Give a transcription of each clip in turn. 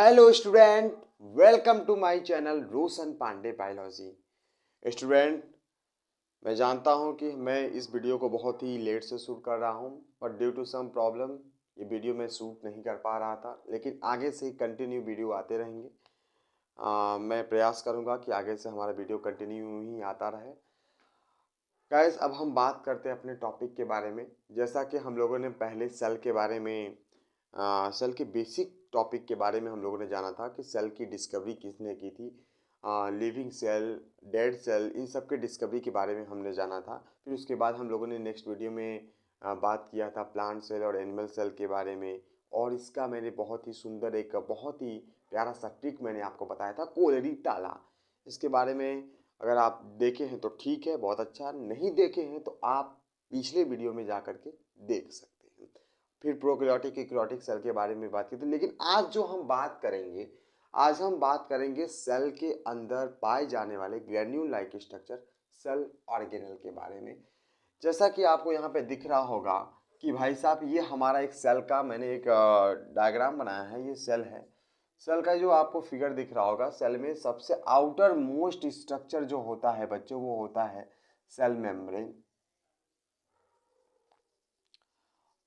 Hello student, welcome to my channel Roshan Pandey biology. Student, मैं जानता हूं कि मैं इस वीडियो को बहुत ही लेट से शूट कर रहा हूं, पर ड्यू टू सम प्रॉब्लम ये वीडियो मैं शूट नहीं कर पा रहा था, लेकिन आगे से कंटिन्यू वीडियो आते रहेंगे। मैं प्रयास करूंगा कि आगे से हमारा वीडियो कंटिन्यू ही आता रहे। गाइस, अब हम बात करते हैं अपने टॉपिक के बारे में। जैसा कि हम लोगों ने पहले सेल के बारे में सेल के बेसिक टॉपिक के बारे में हम लोगों ने जाना था कि सेल की डिस्कवरी किसने की थी। लिविंग सेल, डेड सेल, इन सब के डिस्कवरी के बारे में हमने जाना था। फिर उसके बाद हम लोगों ने नेक्स्ट वीडियो में बात किया था प्लांट सेल और एनिमल सेल के बारे में, और इसका मैंने बहुत ही सुंदर एक बहुत ही प्यारा सा ट्रिक मैंने आपको बताया था, कोलेरी टाला। इसके बारे में अगर आप देखे हैं तो ठीक है, बहुत अच्छा। नहीं देखे हैं तो आप पिछले वीडियो में जा करके देख सकते हैं। फिर प्रोकैरियोटिक यूकैरियोटिक सेल के बारे में बात की थी। लेकिन आज जो हम बात करेंगे, आज हम बात करेंगे सेल के अंदर पाए जाने वाले granule like structure, cell organelle के बारे में। जैसा कि आपको यहाँ पे दिख रहा होगा कि भाई साहब, ये हमारा एक सेल का मैंने एक डायग्राम बनाया है। ये सेल है। सेल का जो आपको फिगर दिख रहा होगा, सेल में सबसे आउटर मोस्ट स्ट्रक्चर जो होता है बच्चों, वो होता है सेल मेम्ब्रेन।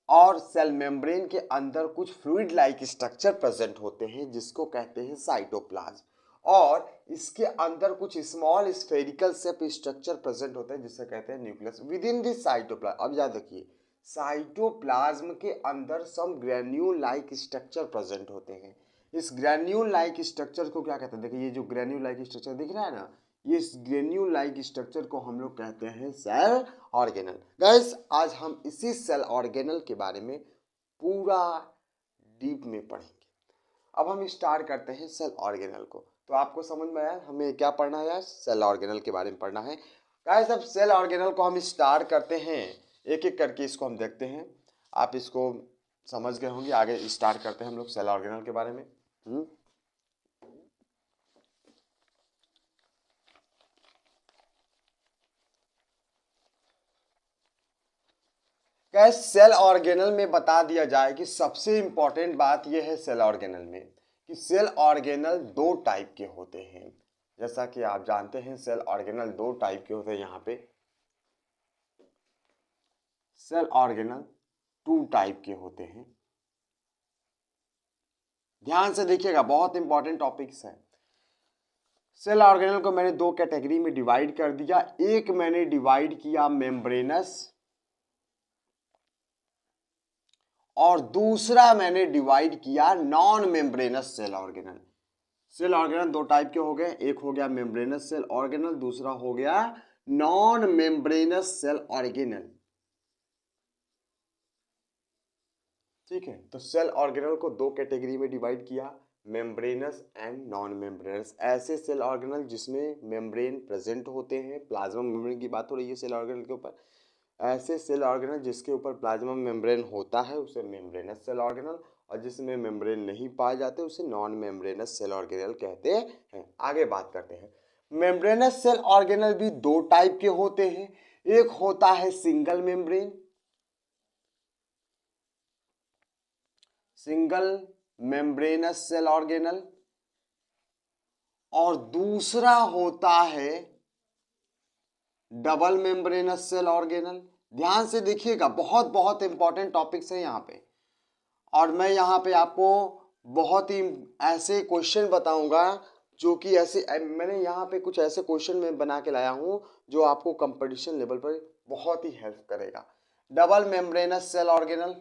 और सेल मेम्ब्रेन के अंदर कुछ फ्लूइड लाइक स्ट्रक्चर प्रेजेंट होते हैं जिसको कहते हैं साइटोप्लाज्म। और इसके अंदर कुछ small spherical shape structure present होते हैं जिसे कहते हैं nucleus. With in this cytoplasm, अब याद रखिए, साइटोप्लाज्म के अंदर सम ग्रेन्यूल लाइक स्ट्रक्चर प्रेजेंट होते हैं। इस ग्रेन्यूल लाइक स्ट्रक्चर को क्या कहते हैं? देखिए, ये जो ग्रेन्यूल लाइक स्ट्रक्चर दिख रहा है ना, ये ग्रेन्यूल लाइक स्ट्रक्चर को हम लोग कहते हैं सेल ऑर्गेनल। गाइस, आज हम इसी सेल ऑर्गेनल के बारे में पूरा डीप में पढ़ेंगे। अब हम स्टार्ट करते हैं सेल ऑर्गेनल को। तो आपको समझ में आया हमें क्या पढ़ना है? यार, सेल ऑर्गेनल के बारे में पढ़ना है। गाइस, अब सेल ऑर्गेनल को हम स्टार्ट करते हैं, एक एक करके इसको हम देखते हैं। आप इसको समझ गए होंगे। आगे स्टार्ट करते हैं हम लोग सेल ऑर्गेनल के बारे में। गैस, सेल ऑर्गेनल में बता दिया जाए कि सबसे इंपॉर्टेंट बात यह है सेल ऑर्गेनल में कि सेल ऑर्गेनल दो टाइप के होते हैं। जैसा कि आप जानते हैं, सेल ऑर्गेनल दो टाइप के होते हैं। यहाँ पे सेल ऑर्गेनल टू टाइप के होते हैं। ध्यान से देखिएगा, बहुत इंपॉर्टेंट टॉपिक्स है। सेल ऑर्गेनल को मैंने दो कैटेगरी में डिवाइड कर दिया। एक मैंने डिवाइड किया मेम्ब्रेनस, और दूसरा मैंने डिवाइड किया non membranous cell organelle. Cell organelle दो टाइप के हो गए, एक हो गया मेम्ब्रेनस सेल ऑर्गेनल, दूसरा हो गया नॉन मेम्ब्रेनस सेल ऑर्गेनल। ठीक है, तो सेल ऑर्गेनल को दो कैटेगरी में डिवाइड किया, मेम्ब्रेनस एंड नॉन मेम्ब्रेनस। ऐसे सेल ऑर्गेनल जिसमें मेम्ब्रेन प्रेजेंट होते हैं, प्लाज्मा मेम्ब्रेन की बात हो रही है सेल ऑर्गेनल के ऊपर। ऐसे सेल ऑर्गेनल जिसके ऊपर प्लाज्मा मेम्ब्रेन होता है उसे मेम्ब्रेनस सेल ऑर्गेनल, और जिसमें मेम्ब्रेन नहीं पाए जाते उसे नॉन मेम्ब्रेनस सेल ऑर्गेनल कहते हैं। आगे बात करते हैं। मेम्ब्रेनस सेल ऑर्गेनल भी दो टाइप के होते हैं। एक होता है single membrane, single membranous cell organelle, और दूसरा होता है डबल मेम्ब्रेनस सेल ऑर्गेनल। ध्यान से देखिएगा, बहुत बहुत इंपॉर्टेंट टॉपिक्स है यहाँ पे। और मैं यहाँ पे आपको बहुत ही ऐसे क्वेश्चन बताऊंगा जो कि ऐसे मैंने यहाँ पे कुछ ऐसे क्वेश्चन में बना के लाया हूँ जो आपको कंपटीशन लेवल पर बहुत ही हेल्प करेगा। डबल मेम्ब्रेनस सेल ऑर्गेनल,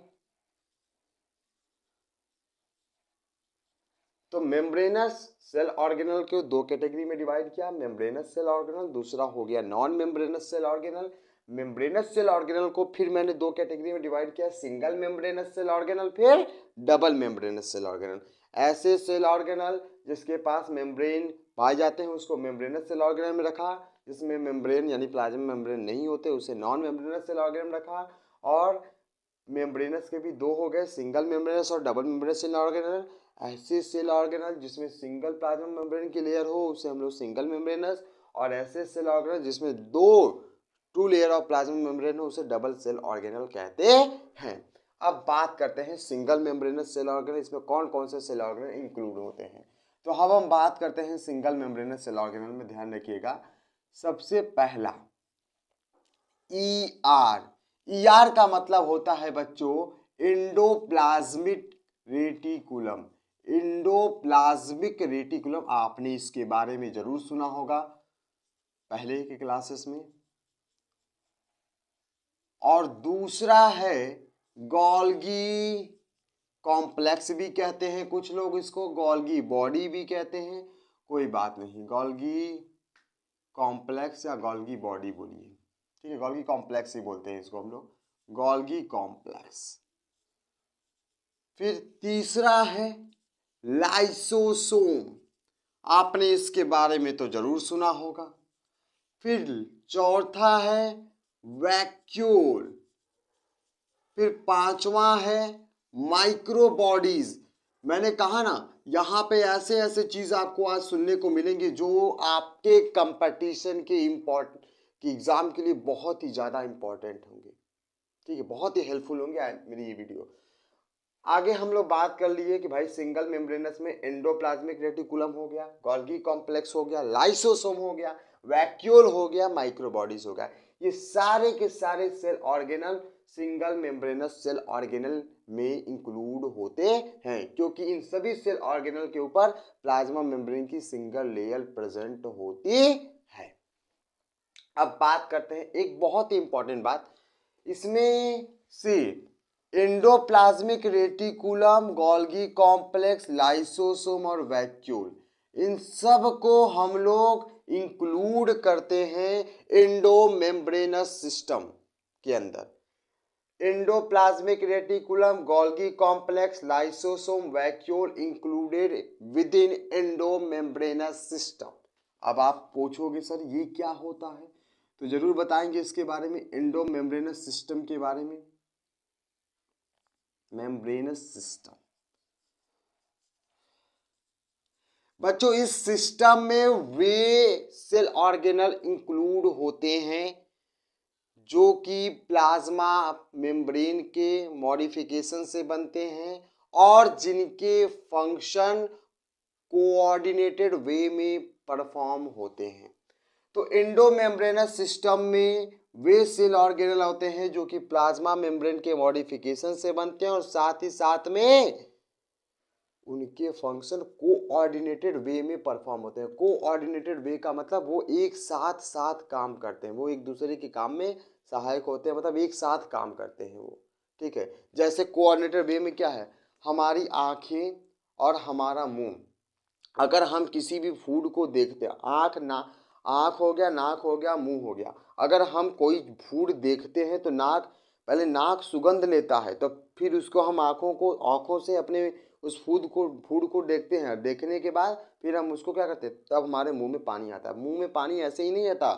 तो मेम्ब्रेनस सेल ऑर्गेनल को दो कैटेगरी में डिवाइड किया, मेम्ब्रेनस सेल ऑर्गेनल, दूसरा हो गया non membranous cell organelle. Membranous cell organelle को फिर मैंने दो कैटेगरी में डिवाइड किया, सिंगल मेम्ब्रेनस सेल ऑर्गेनल, फिर डबल मेम्ब्रेनस सेल ऑर्गेनल। ऐसे सेल ऑर्गेनल जिसके पास मेम्ब्रेन पाए जाते हैं उसको मेम्ब्रेनस सेल ऑर्गेनल में रखा, जिसमें मेम्ब्रेन यानी प्लाज्मा मेम्ब्रेन नहीं होते उसे नॉन मेम्ब्रेनस सेल ऑर्गेनल में रखा। और मेम्ब्रेनस के भी दो हो गए, सिंगल मेम्ब्रेनस और डबल मेम्ब्रेनस सेल ऑर्गेनल। ऐसे सेल ऑर्गेनल जिसमें सिंगल प्लाज्मा मेम्ब्रेन की लेयर हो उसे हम लोग सिंगल मेम्ब्रेनस, और ऐसे सेल ऑर्गेनल जिसमें दो two layer of plasma membrane हो उसे डबल सेल ऑर्गेनल कहते हैं। अब बात करते हैं सिंगल मेम्ब्रेनस सेल ऑर्गेनल, इसमें कौन कौन से सेल ऑर्गेनल इंक्लूड होते हैं। तो अब हम बात करते हैं सिंगल मेम्ब्रेनस सेल ऑर्गेनल में, ध्यान रखिएगा। सबसे पहला ER का मतलब होता है बच्चों एंडोप्लाज्मिक रेटिकुलम। एंडोप्लाज्मिक रेटिकुलम, आपने इसके बारे में जरूर सुना होगा पहले के क्लासेस में। और दूसरा है गोल्गी कॉम्प्लेक्स भी कहते हैं कुछ लोग इसको, गोल्गी बॉडी भी कहते हैं, कोई बात नहीं, गोल्गी कॉम्प्लेक्स या गोल्गी बॉडी बोलिए, ठीक है, गोल्गी कॉम्प्लेक्स ही बोलते हैं इसको हम लोग, गोल्गी कॉम्प्लेक्स। फिर तीसरा है लाइसोसोम, आपने इसके बारे में तो जरूर सुना होगा। फिर चौथा है वैक्यूल। फिर पांचवा है माइक्रोबॉडीज। मैंने कहा ना, यहाँ पे ऐसे ऐसे चीज आपको आज सुनने को मिलेंगे जो आपके कंपटीशन के एग्जाम के लिए बहुत ही ज्यादा इंपॉर्टेंट होंगे, ठीक है, बहुत ही हेल्पफुल होंगे मेरी ये वीडियो। आगे हम लोग बात कर लिए कि भाई सिंगल मेम्ब्रेनस में एंडोप्लाज्मिक रेटिकुलम हो गया, गोल्गी कॉम्प्लेक्स हो गया, लाइसोसोम हो गया, वैक्यूल हो गया, माइक्रोबॉडीज हो गया। ये सारे के सारे cell organelle single membranous cell organelle में इंक्लूड होते हैं, क्योंकि इन सभी सेल ऑर्गेनल के ऊपर प्लाज्मा मेम्ब्रेन की सिंगल लेयर प्रेजेंट होती है। अब बात करते हैं एक बहुत ही इंपॉर्टेंट बात, इसमें से endoplasmic reticulum, Golgi complex, lysosome और वैक्यूल, इन सब को हम लोग इंक्लूड करते हैं एंडोमेम्ब्रेनस सिस्टम के अंदर। Endoplasmic reticulum, Golgi complex, lysosome, vacuole included with in endomembranes system. अब आप पूछोगे सर ये क्या होता है, तो जरूर बताएंगे इसके बारे में, एंडोमेम्ब्रेनस सिस्टम के बारे में। मेम्ब्रेनस सिस्टम बच्चों, इस सिस्टम में वे सेल ऑर्गेनल इंक्लूड होते हैं जो कि प्लाज्मा मेम्ब्रेन के मॉडिफिकेशन से बनते हैं और जिनके फंक्शन कोऑर्डिनेटेड वे में परफॉर्म होते हैं। तो एंडोमेम्ब्रेनस सिस्टम में वे सेल ऑर्गेनल होते हैं जो कि प्लाज्मा मेम्ब्रेन के मॉडिफिकेशन से बनते हैं और साथ ही साथ में उनके फंक्शन कोऑर्डिनेटेड वे में परफॉर्म होते हैं। कोऑर्डिनेटेड वे का मतलब वो एक साथ साथ काम करते हैं, वो एक दूसरे के काम में सहायक होते हैं, मतलब एक साथ काम करते हैं वो, ठीक है। जैसे कोऑर्डिनेटेड वे में क्या है, हमारी आंखें और हमारा मुंह, अगर हम किसी भी फूड को देखते हैं, आँख हो गया, नाक हो गया, मुंह हो गया, अगर हम कोई फूड देखते हैं तो पहले नाक सुगंध लेता है, तो फिर उसको हम आँखों से अपने उस फूड को देखते हैं, देखने के बाद फिर हम उसको क्या करते हैं, तब हमारे मुंह में पानी आता है। मुंह में पानी ऐसे ही नहीं आता,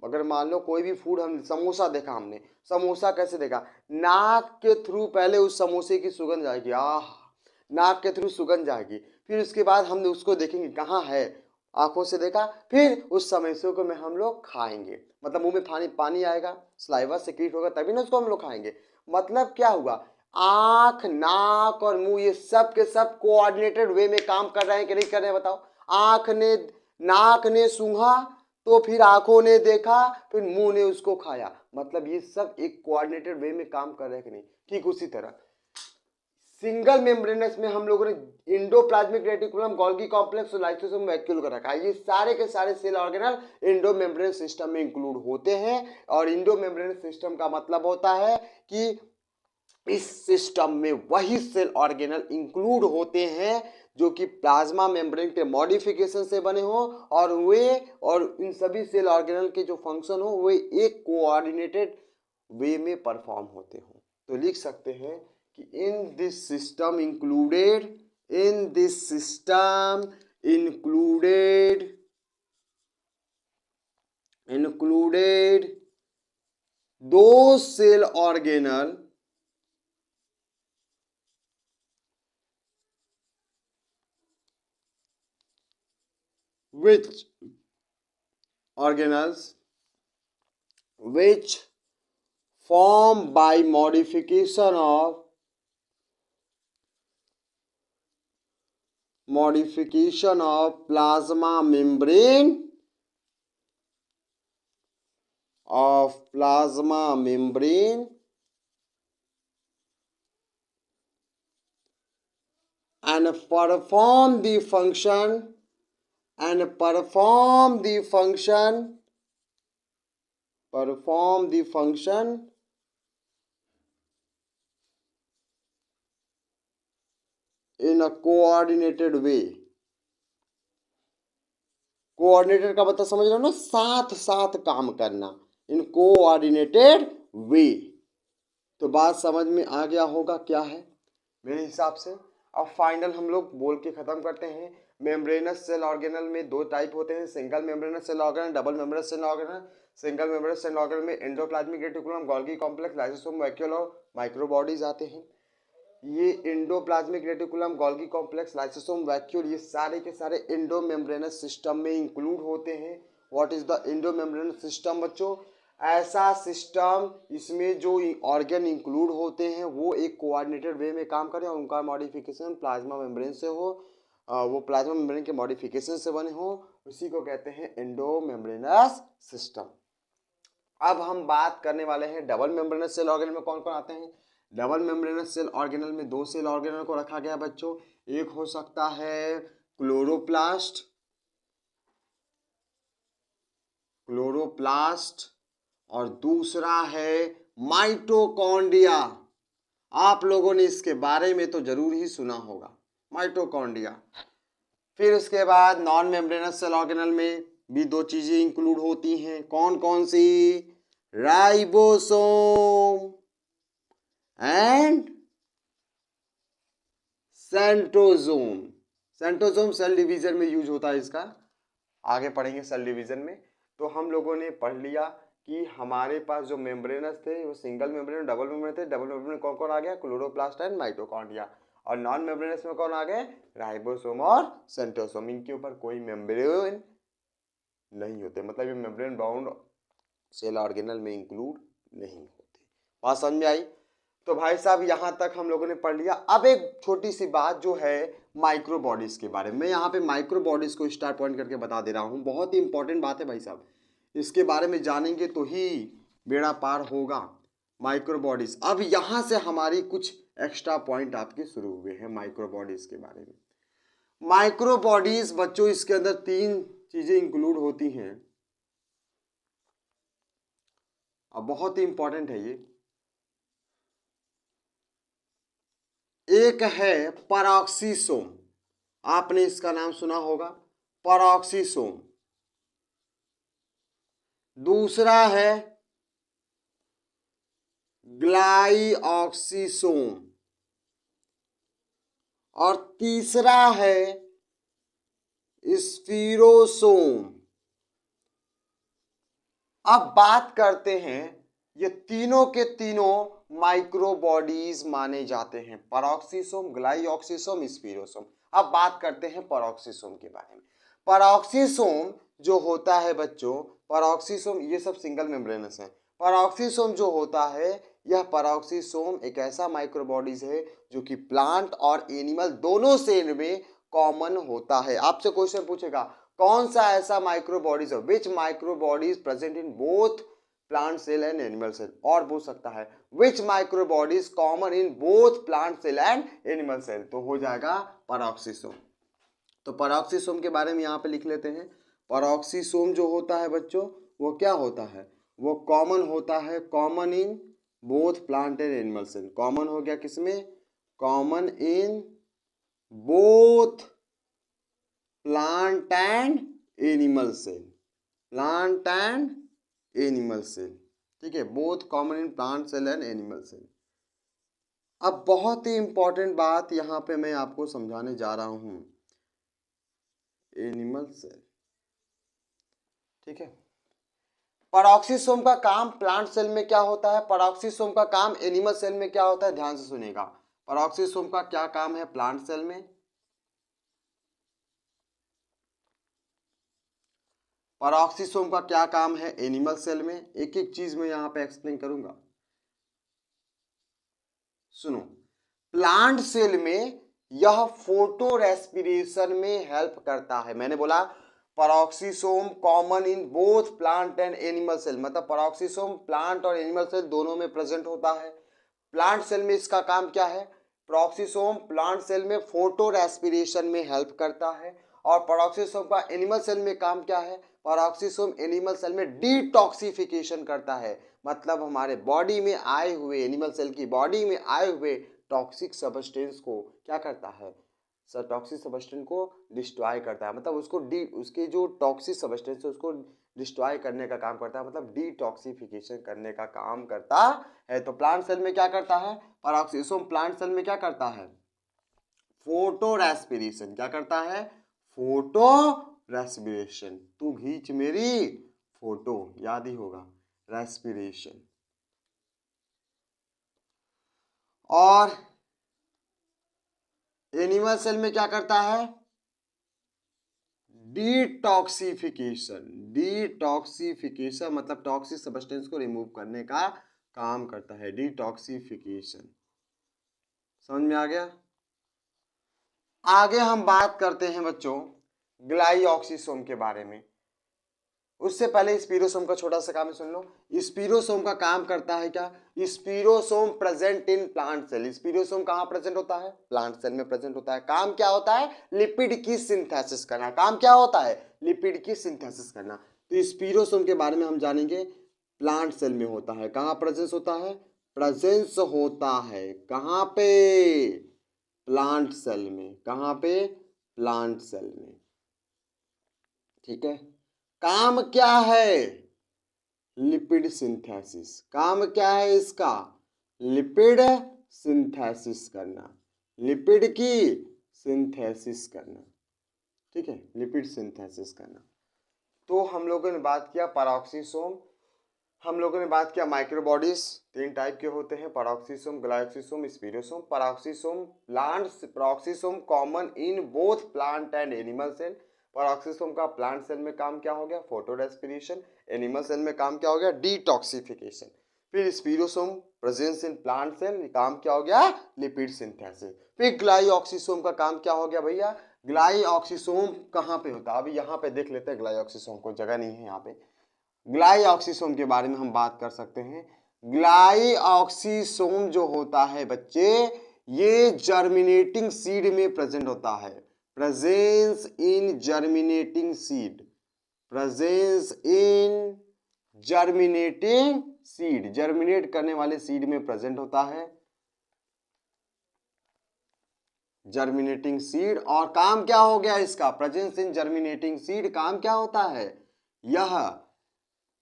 अगर मान लो कोई भी फूड, हम समोसा देखा, हमने समोसा कैसे देखा, नाक के थ्रू पहले उस समोसे की सुगंध जाएगी, नाक के थ्रू सुगंध जाएगी, फिर उसके बाद हम उसको देखेंगे कहाँ है, आंखों से देखा, फिर उस समोसे को में हम लोग खाएंगे, मतलब मुंह में पानी आएगा, सलाइवा सेक्रेट होगा, तभी ना उसको हम लोग खाएंगे। मतलब क्या हुआ, आंख, नाक और मुंह ये सब के सब कोऑर्डिनेटेड वे में काम कर रहे हैं कि नहीं कर रहे हैं, बताओ। नाक ने सूंघा तो फिर आंखों ने देखा, फिर मुंह ने उसको खाया, मतलब ये सब एक कोऑर्डिनेटेड वे में काम कर रहे हैं कि नहीं। ठीक उसी तरह सिंगल मेम्ब्रेनस में हम लोगों ने एंडोप्लाज्मिक रेटिकुलम, गोल्गी कॉम्प्लेक्स और लाइसोसोम, वैक्यूल का रखा है। ये सारे के सारे सेल ऑर्गेनल एंडोमेम्ब्रेन सिस्टम में इंक्लूड होते हैं, और एंडोमेम्ब्रेन सिस्टम का मतलब होता है कि इस सिस्टम में वही सेल ऑर्गेनल इंक्लूड होते हैं जो कि प्लाज्मा मेम्ब्रेन के मॉडिफिकेशन से बने हो, और इन सभी सेल ऑर्गेनल के जो फंक्शन हो वे एक कोऑर्डिनेटेड वे में परफॉर्म होते हो। तो लिख सकते हैं कि in this system included those cell organelle which form by modification of modification of plasma membrane and perform the function in a coordinated way. Coordinated का मतलब समझ रहे हो ना, साथ साथ काम करना, इन कोऑर्डिनेटेड वे। तो बात समझ में आ गया होगा क्या है मेरे हिसाब से। अब फाइनल हम लोग बोल के खत्म करते हैं। मेम्ब्रेनस सेल ऑर्गेनल में दो टाइप होते हैं, single membranous cell organelle, double membranous cell organelle. Single membranous cell organelle में endoplasmic reticulum, Golgi complex, lysosome, vacuole और माइक्रोबॉडीज आते हैं। ये endoplasmic reticulum, Golgi complex, lysosome, vacuole, ये सारे के सारे एंडोमेम्ब्रेनस सिस्टम में इंक्लूड होते हैं। What is the endomembranes system बच्चों? ऐसा सिस्टम इसमें जो ऑर्गन इंक्लूड होते हैं वो एक कोऑर्डिनेटेड वे में काम करें और उनका मॉडिफिकेशन प्लाज्मा मेम्ब्रेन से हो, वो प्लाज्मा मेम्ब्रेन के मॉडिफिकेशन से बने हो, उसी को कहते हैं एंडोमेम्ब्रेनस सिस्टम। अब हम बात करने वाले हैं डबल मेम्ब्रेनस सेल ऑर्गेनल में कौन कौन आते हैं। डबल मेम्ब्रेनस सेल ऑर्गेनल में दो सेल ऑर्गेनल को रखा गया बच्चों। एक हो सकता है क्लोरोप्लास्ट और दूसरा है माइटोकॉन्ड्रिया। आप लोगों ने इसके बारे में तो जरूर ही सुना होगा, माइटोकॉन्ड्रिया। फिर उसके बाद नॉन मेम्ब्रेनस सेल ऑर्गेनल में भी दो चीजें इंक्लूड होती हैं। कौन कौन सी? Ribosome and centrosome. Centrosome cell division में यूज होता है इसका, आगे पढ़ेंगे सेल डिवीजन में। तो हम लोगों ने पढ़ लिया कि हमारे पास जो मेम्ब्रेनस थे वो सिंगल मेम्ब्रेन, डबल मेम्ब्रेन थे। डबल मेम्ब्रेन में कौन कौन आ गया? Chloroplast and mitochondria. और नॉन मेम्ब्रेनस में कौन आ गए? राइबोसोम और सेंट्रोसोम। इनके ऊपर कोई मेम्ब्रेन नहीं होते, मतलब ये मेम्ब्रेन बाउंड सेल ऑर्गेनल में इंक्लूड नहीं होते। बात समझ में आई? तो भाई साहब यहाँ तक हम लोगों ने पढ़ लिया। अब एक छोटी सी बात जो है माइक्रो बॉडीज के बारे में, मैं यहाँ पे माइक्रो बॉडीज को स्टार पॉइंट करके बता दे रहा हूँ। बहुत ही इंपॉर्टेंट बात है भाई साहब, इसके बारे में जानेंगे तो ही बेड़ा पार होगा। माइक्रो बॉडीज, अब यहाँ से हमारी कुछ एक्स्ट्रा पॉइंट आपके शुरू हुए हैं माइक्रो बॉडीज के बारे में। माइक्रो बॉडीज बच्चों, इसके अंदर तीन चीजें इंक्लूड होती हैं। अब बहुत ही इंपॉर्टेंट है ये। एक है परऑक्सीसोम, आपने इसका नाम सुना होगा, परऑक्सीसोम। दूसरा है ग्लाइऑक्सीसोम और तीसरा है स्फीरोसोम। अब बात करते हैं, ये तीनों के तीनों माइक्रो बॉडीज माने जाते हैं, परऑक्सीसोम, ग्लाइऑक्सीसोम, स्फीरोसोम। अब बात करते हैं परऑक्सीसोम के बारे में। परऑक्सीसोम जो होता है बच्चों, परऑक्सीसोम, ये सब सिंगल मेम्ब्रेनस है। परऑक्सीसोम जो होता है, यह परऑक्सीसोम एक ऐसा माइक्रो बॉडीज है जो कि प्लांट और एनिमल दोनों सेल में कॉमन होता है। आपसे क्वेश्चन पूछेगा कौन सा ऐसा माइक्रो बॉडीज है, which microbodies present in both plant cell and animal cell, और पूछ सकता है which microbodies common in both plant cell and animal cell, तो हो जाएगा परऑक्सीसोम। तो परऑक्सीसोम के बारे में यहाँ पे लिख लेते हैं। परऑक्सीसोम जो होता है बच्चों, वो क्या होता है? वो कॉमन होता है, common in both plant and animal cell. Common हो गया किसमें? Common in both plant and animal cell, plant and animal cell, ठीक है, both common in plant cell and animal cell. अब बहुत ही इंपॉर्टेंट बात यहाँ पे मैं आपको समझाने जा रहा हूँ, एनिमल सेल, ठीक है। परऑक्सीसोम का काम प्लांट सेल में क्या होता है, परऑक्सीसोम का काम एनिमल सेल में क्या होता है, ध्यान से सुनिएगा। परऑक्सीसोम का क्या काम है प्लांट सेल में, परऑक्सीसोम का क्या काम है एनिमल सेल में। एक एक चीज मैं यहाँ पे एक्सप्लेन करूंगा, सुनो। प्लांट सेल में यह फोटो रेस्पिरेशन में हेल्प करता है। मैंने बोला peroxisome common in both plant and animal cell, मतलब पेरोक्सिसोम प्लांट और एनिमल सेल दोनों में प्रेजेंट होता है। प्लांट सेल में इसका काम क्या है? पेरोक्सिसोम प्लांट सेल में फोटो रेस्पिरेशन में हेल्प करता है। और पेरोक्सिसोम का एनिमल सेल में काम क्या है? पेरोक्सिसोम एनिमल सेल में डिटॉक्सिफिकेशन करता है, मतलब हमारे बॉडी में आए हुए, एनिमल सेल की बॉडी में आए हुए टॉक्सिक सब्सटेंस को क्या करता है? टॉक्सिक सब्सटेंस को डिस्ट्रॉय करता है, मतलब उसके जो टॉक्सिक सब्सटेंस है उसको डिस्ट्रॉय करने का काम करता है, मतलब डिटॉक्सिफिकेशन करने का काम करता है। तो प्लांट सेल में क्या करता है? पेरोक्सिसोम प्लांट सेल में क्या करता है? Photo respiration. क्या करता है? Photo respiration. तू खींच मेरी फोटो, याद ही होगा, रेस्पिरेशन। और एनिमल सेल में क्या करता है? डिटॉक्सिफिकेशन। डिटॉक्सिफिकेशन मतलब टॉक्सिक सब्सटेंस को रिमूव करने का काम करता है, डिटॉक्सिफिकेशन। समझ में आ गया? आगे हम बात करते हैं बच्चों ग्लाइऑक्सिसोम के बारे में। उससे पहले स्पीरोसोम का छोटा सा काम सुन लो। स्पीरोसोम का काम करता है क्या? स्पीरोसोम प्रेजेंट इन प्लांट सेल। स्पीरोसोम कहाँ प्रेजेंट होता है? प्लांट सेल में प्रेजेंट होता है। काम क्या होता है? लिपिड की सिंथेसिस करना। काम क्या होता है? लिपिड की सिंथेसिस करना। तो स्पीरोसोम के बारे में हम जानेंगे। प्लांट सेल में होता है। कहाँ प्रेजेंस होता है? प्रेजेंस होता है कहाँ पे? प्लांट सेल में। कहाँ पे? प्लांट सेल में। ठीक है। काम क्या है? Lipid synthesis. काम क्या है इसका? लिपिड सिंथेसिस करना, लिपिड की सिंथेसिस करना। ठीक है, लिपिड सिंथेसिस करना। तो हम लोगों ने बात किया पेरोक्सिसोम, हम लोगों ने बात किया माइक्रोबॉडीज 3 टाइप के होते हैं, peroxisome, glyoxysome, spherosome. Peroxisome plant, peroxisome common in both plant and animal cell. Peroxisome का प्लांट सेल में काम क्या हो गया? Photo respiration. एनिमल सेल में काम क्या हो गया? डिटॉक्सिफिकेशन। फिर स्पीरोसोम प्रेजेंस इन प्लांट सेल, काम क्या हो गया? Lipid synthesis. फिर ग्लाइऑक्सिसोम का काम क्या हो गया भैया? ग्लाइऑक्सिसोम कहाँ पे होता है? अभी यहाँ पे देख लेते हैं ग्लाइऑक्सिसोम को, जगह नहीं है यहाँ पे। ग्लाइऑक्सिसोम के बारे में हम बात कर सकते हैं। ग्लाइऑक्सिसोम जो होता है बच्चे, ये जर्मिनेटिंग सीड में प्रेजेंट होता है। Presence in germinating seed, presence in germinating seed, germinate करने वाले सीड में प्रेजेंट होता है, जर्मिनेटिंग सीड। और काम क्या हो गया इसका? Presence in germinating seed. काम क्या होता है? यह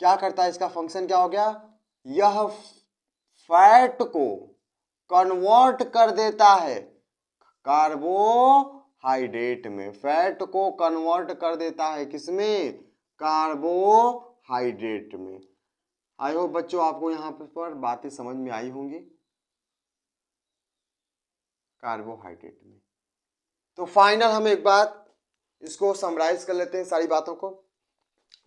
क्या करता है? इसका फंक्शन क्या हो गया? यह फैट को कन्वर्ट कर देता है कार्बोहाइड्रेट में। फैट को कन्वर्ट कर देता है किसमें? कार्बोहाइड्रेट में। आई होप बच्चों आपको यहाँ पर बातें समझ में आई होंगी। कार्बोहाइड्रेट में। तो फाइनल हम एक बात इसको समराइज कर लेते हैं सारी बातों को।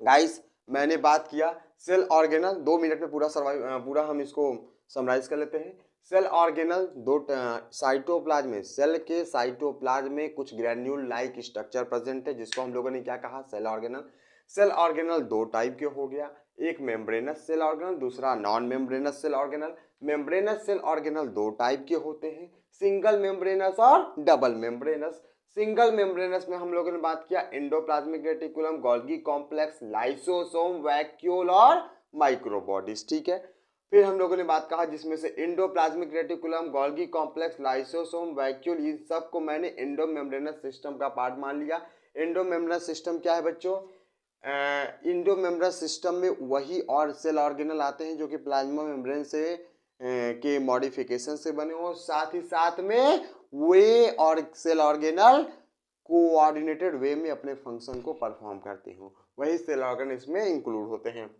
गाइस मैंने बात किया सेल ऑर्गेनल, 2 मिनट में पूरा हम इसको समराइज कर लेते हैं। सेल ऑर्गेनल दो साइटोप्लाज्म में, सेल के साइटोप्लाज्म में कुछ ग्रैन्यूल लाइक स्ट्रक्चर प्रेजेंट है, जिसको हम लोगों ने क्या कहा? Cell organelle. Cell organelle 2 type के हो गया, एक मेम्ब्रेनस सेल ऑर्गेनल, दूसरा non membranous cell organelle. Membranous cell organelle 2 type के होते हैं, सिंगल मेम्ब्रेनस और डबल मेम्ब्रेनस। सिंगल मेम्ब्रेनस में हम लोगों ने बात किया endoplasmic reticulum, Golgi complex, lysosome, vacuole और माइक्रोबॉडीज। ठीक है। फिर हम लोगों ने बात कहा जिसमें से endoplasmic reticulum, Golgi complex, lysosome, vacuole, इन सब को मैंने एंडोमेम्ब्रेनस सिस्टम का पार्ट मान लिया। एंडोमेम्ब्रेनस सिस्टम क्या है बच्चों? एंडोमेम्ब्रेनस सिस्टम में वही और सेल ऑर्गेनल आते हैं जो कि प्लाज्मा मेम्ब्रेन से के मॉडिफिकेशन से बने हो, साथ ही साथ में वे और सेल ऑर्गेनल कोऑर्डिनेटेड वे में अपने फंक्शन को परफॉर्म करते हो, वही सेल ऑर्गेनल इसमें इंक्लूड होते हैं।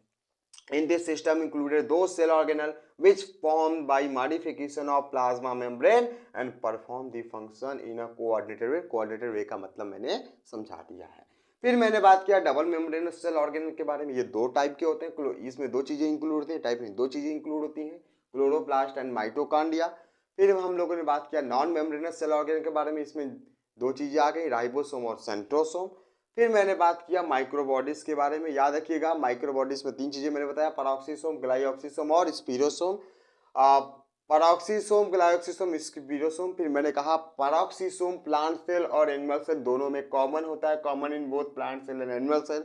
In this system included those cell organelle which formed by modification of plasma membrane and perform the function in a coordinated way। coordinated way का मतलब मैंने समझा दिया है। फिर मैंने बात किया डबल मेम्ब्रेनस सेल ऑर्गेनल के बारे में। ये 2 टाइप के होते हैं, इसमें 2 चीजें इंक्लूड होती हैं, टाइप में 2 चीजें इंक्लूड होती हैं, क्लोरोप्लास्ट एंड माइटोकॉन्ड्रिया। फिर हम लोगों ने बात किया नॉन मेम्ब्रेनस सेल ऑर्गेन के बारे में, इसमें दो चीज़ें आ गई, राइबोसोम और सेंट्रोसोम। फिर मैंने बात किया माइक्रोबॉडीज के बारे में, याद रखिएगा माइक्रोबॉडीज में तीन चीज़ें मैंने बताया, पैराक्सीसोम, ग्लाइऑक्सीसोम और स्पिरोसोम। पैराक्सीसोम, ग्लाइऑक्सीसोम, स्पिरोसोम। फिर मैंने कहा पैराक्सीसोम प्लांट सेल और एनिमल सेल दोनों में कॉमन होता है, common in both plant cell and animal cell.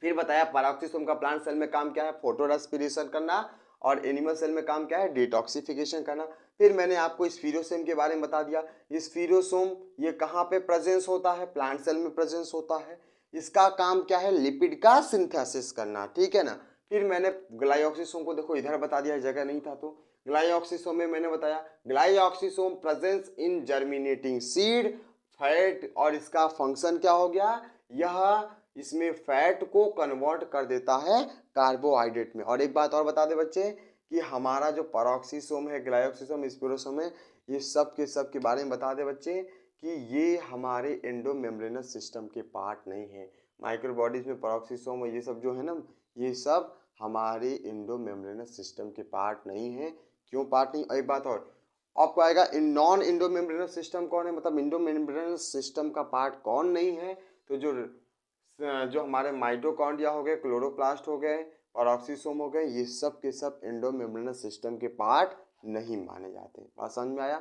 फिर बताया पैराक्सीसोम का प्लांट सेल में काम क्या है, फोटो रेस्पिरेशन करना, और एनिमल सेल में काम क्या है, डिटॉक्सिफिकेशन करना। फिर मैंने आपको स्फीरोसोम के बारे में बता दिया, स्फीरोसोम ये कहाँ पे प्रेजेंस होता है, प्लांट सेल में प्रेजेंस होता है, इसका काम क्या है, लिपिड का सिंथेसिस करना, ठीक है ना। फिर मैंने ग्लाइऑक्सीसोम को देखो इधर बता दिया, जगह नहीं था तो ग्लाइऑक्सीसोम में मैंने बताया glyoxysome presence in germinating seed fat, और इसका फंक्शन क्या हो गया, यह इसमें फैट को कन्वर्ट कर देता है कार्बोहाइड्रेट में। और एक बात और बता दे बच्चे कि हमारा जो पैराक्सीसोम है, ग्लाइऑक्सीसोम, स्पिरोसोम है, ये सब के बारे में बता दे बच्चे कि ये हमारे एंडोमेम्ब्रेनस सिस्टम के पार्ट नहीं है। माइक्रोबॉडीज में पैराक्सीसोम और ये सब जो है ना, ये सब हमारे एंडोमेम्ब्रेनस सिस्टम के पार्ट नहीं है। क्यों पार्ट नहीं, एक बात और आपको आएगा, इन नॉन इंडोमेम्ब्रेनस सिस्टम कौन है, मतलब इंडोमेम्ब्रेनस सिस्टम का पार्ट कौन नहीं है, तो जो हमारे माइटोकॉन्ड्रिया हो गए, क्लोरोप्लास्ट हो गए और ऑक्सीसोम हो गए, ये सब के सब एंडोमेम्ब्रेनस सिस्टम के पार्ट नहीं माने जाते। बात समझ में आया।